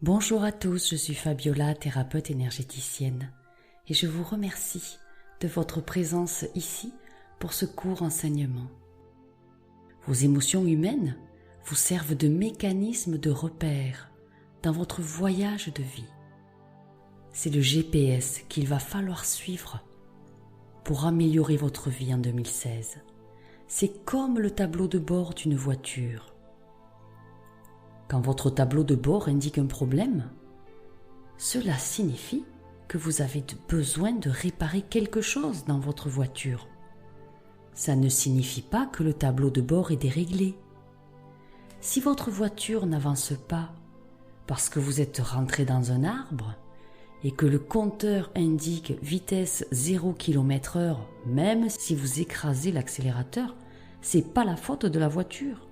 Bonjour à tous, je suis Fabiola, thérapeute énergéticienne, et je vous remercie de votre présence ici pour ce court enseignement. Vos émotions humaines vous servent de mécanisme de repère dans votre voyage de vie. C'est le GPS qu'il va falloir suivre pour améliorer votre vie en 2016. C'est comme le tableau de bord d'une voiture. Quand votre tableau de bord indique un problème, cela signifie que vous avez besoin de réparer quelque chose dans votre voiture. Ça ne signifie pas que le tableau de bord est déréglé. Si votre voiture n'avance pas parce que vous êtes rentré dans un arbre et que le compteur indique vitesse 0 km/h, même si vous écrasez l'accélérateur, c'est pas la faute de la voiture.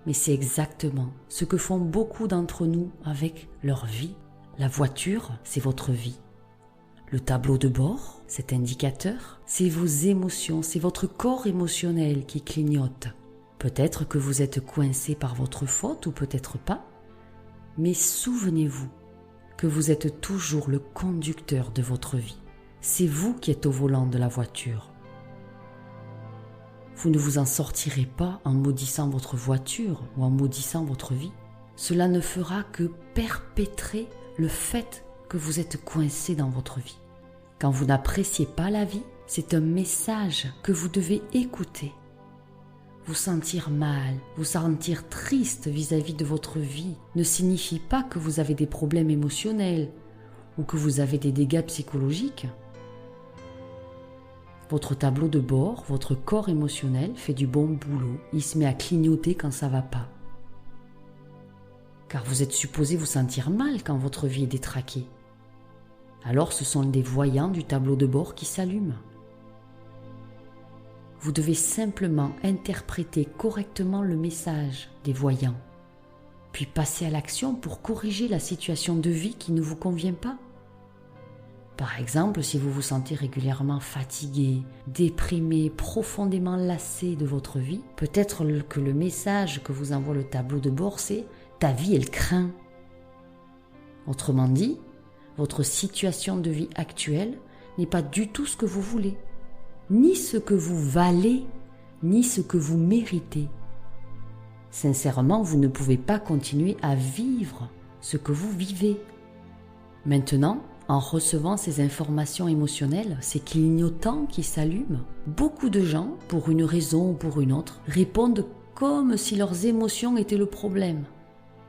Mais c'est exactement ce que font beaucoup d'entre nous avec leur vie. La voiture, c'est votre vie. Le tableau de bord, cet indicateur, c'est vos émotions, c'est votre corps émotionnel qui clignote. Peut-être que vous êtes coincé par votre faute ou peut-être pas, mais souvenez-vous que vous êtes toujours le conducteur de votre vie. C'est vous qui êtes au volant de la voiture. Vous ne vous en sortirez pas en maudissant votre voiture ou en maudissant votre vie. Cela ne fera que perpétrer le fait que vous êtes coincé dans votre vie. Quand vous n'appréciez pas la vie, c'est un message que vous devez écouter. Vous sentir mal, vous sentir triste vis-à-vis de votre vie ne signifie pas que vous avez des problèmes émotionnels ou que vous avez des dégâts psychologiques. Votre tableau de bord, votre corps émotionnel fait du bon boulot. Il se met à clignoter quand ça va pas. Car vous êtes supposé vous sentir mal quand votre vie est détraquée. Alors ce sont les voyants du tableau de bord qui s'allument. Vous devez simplement interpréter correctement le message des voyants, puis passer à l'action pour corriger la situation de vie qui ne vous convient pas. Par exemple, si vous vous sentez régulièrement fatigué, déprimé, profondément lassé de votre vie, peut-être que le message que vous envoie le tableau de bord, c'est « ta vie, elle craint ». Autrement dit, votre situation de vie actuelle n'est pas du tout ce que vous voulez, ni ce que vous valez, ni ce que vous méritez. Sincèrement, vous ne pouvez pas continuer à vivre ce que vous vivez. Maintenant, en recevant ces informations émotionnelles, ces clignotants qui s'allument, beaucoup de gens, pour une raison ou pour une autre, répondent comme si leurs émotions étaient le problème.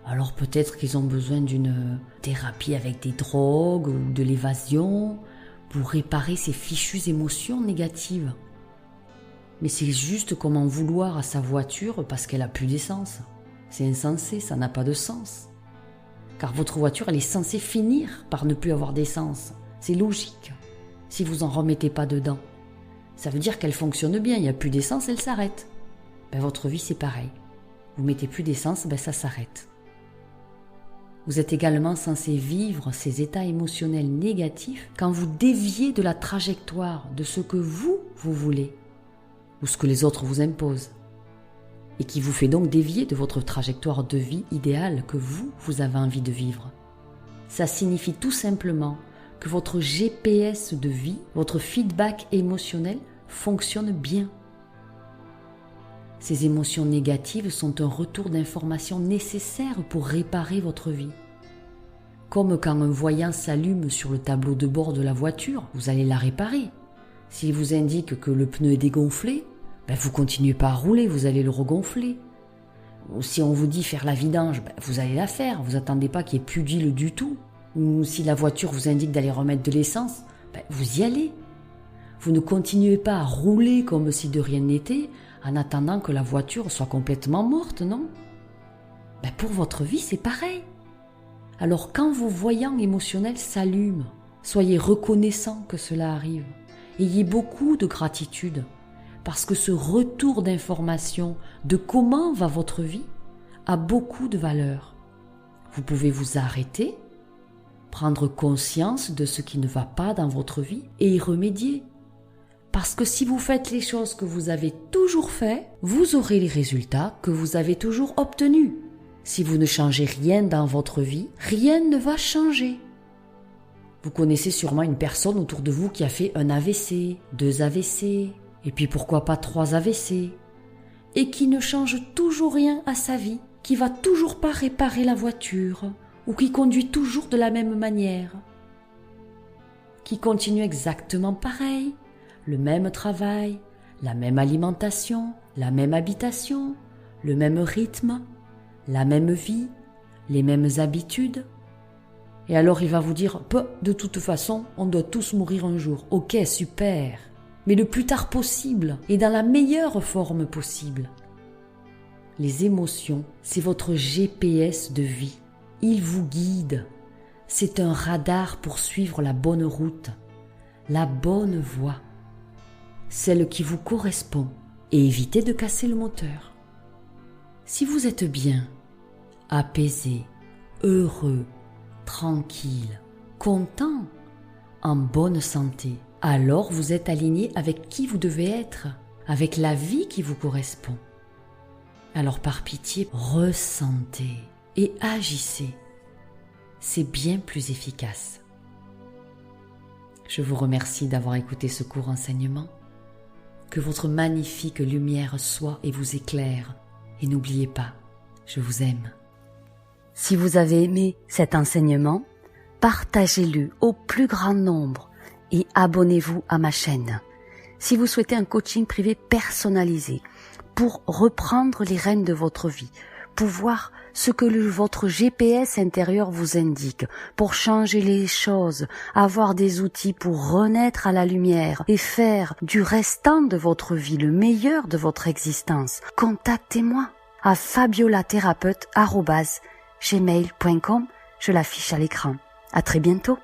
Alors peut-être qu'ils ont besoin d'une thérapie avec des drogues ou de l'évasion pour réparer ces fichues émotions négatives. Mais c'est juste comme en vouloir à sa voiture parce qu'elle a plus d'essence. C'est insensé, ça n'a pas de sens. Car votre voiture, elle est censée finir par ne plus avoir d'essence. C'est logique. Si vous n'en remettez pas dedans, ça veut dire qu'elle fonctionne bien. Il n'y a plus d'essence, elle s'arrête. Votre vie, c'est pareil. Vous mettez plus d'essence, ça s'arrête. Vous êtes également censé vivre ces états émotionnels négatifs quand vous déviez de la trajectoire de ce que vous voulez ou ce que les autres vous imposent, et qui vous fait donc dévier de votre trajectoire de vie idéale que vous avez envie de vivre. Ça signifie tout simplement que votre GPS de vie, votre feedback émotionnel fonctionne bien. Ces émotions négatives sont un retour d'information nécessaire pour réparer votre vie. Comme quand un voyant s'allume sur le tableau de bord de la voiture, vous allez la réparer. S'il vous indique que le pneu est dégonflé, vous continuez pas à rouler, vous allez le regonfler. Ou si on vous dit faire la vidange, vous allez la faire, vous attendez pas qu'il y ait plus d'huile du tout. Ou si la voiture vous indique d'aller remettre de l'essence, vous y allez. Vous ne continuez pas à rouler comme si de rien n'était en attendant que la voiture soit complètement morte, non ? Pour votre vie, c'est pareil. Alors quand vos voyants émotionnels s'allument, soyez reconnaissants que cela arrive. Ayez beaucoup de gratitude. Parce que ce retour d'information de comment va votre vie a beaucoup de valeur. Vous pouvez vous arrêter, prendre conscience de ce qui ne va pas dans votre vie et y remédier. Parce que si vous faites les choses que vous avez toujours fait, vous aurez les résultats que vous avez toujours obtenus. Si vous ne changez rien dans votre vie, rien ne va changer. Vous connaissez sûrement une personne autour de vous qui a fait un AVC, 2 AVC, et puis pourquoi pas 3 AVC, et qui ne change toujours rien à sa vie, qui va toujours pas réparer la voiture, ou qui conduit toujours de la même manière, qui continue exactement pareil, le même travail, la même alimentation, la même habitation, le même rythme, la même vie, les mêmes habitudes. Et alors il va vous dire, de toute façon, on doit tous mourir un jour. Ok, super, mais le plus tard possible et dans la meilleure forme possible. Les émotions, c'est votre GPS de vie. Il vous guide. C'est un radar pour suivre la bonne route, la bonne voie, celle qui vous correspond, et éviter de casser le moteur. Si vous êtes bien, apaisé, heureux, tranquille, content, en bonne santé, alors vous êtes aligné avec qui vous devez être, avec la vie qui vous correspond. Alors par pitié, ressentez et agissez. C'est bien plus efficace. Je vous remercie d'avoir écouté ce court enseignement. Que votre magnifique lumière soit et vous éclaire. Et n'oubliez pas, je vous aime. Si vous avez aimé cet enseignement, partagez-le au plus grand nombre et abonnez-vous à ma chaîne. Si vous souhaitez un coaching privé personnalisé pour reprendre les rênes de votre vie, pour voir ce que votre GPS intérieur vous indique, pour changer les choses, avoir des outils pour renaître à la lumière et faire du restant de votre vie le meilleur de votre existence, contactez-moi à fabiolathérapeute@gmail.com, je l'affiche à l'écran. À très bientôt.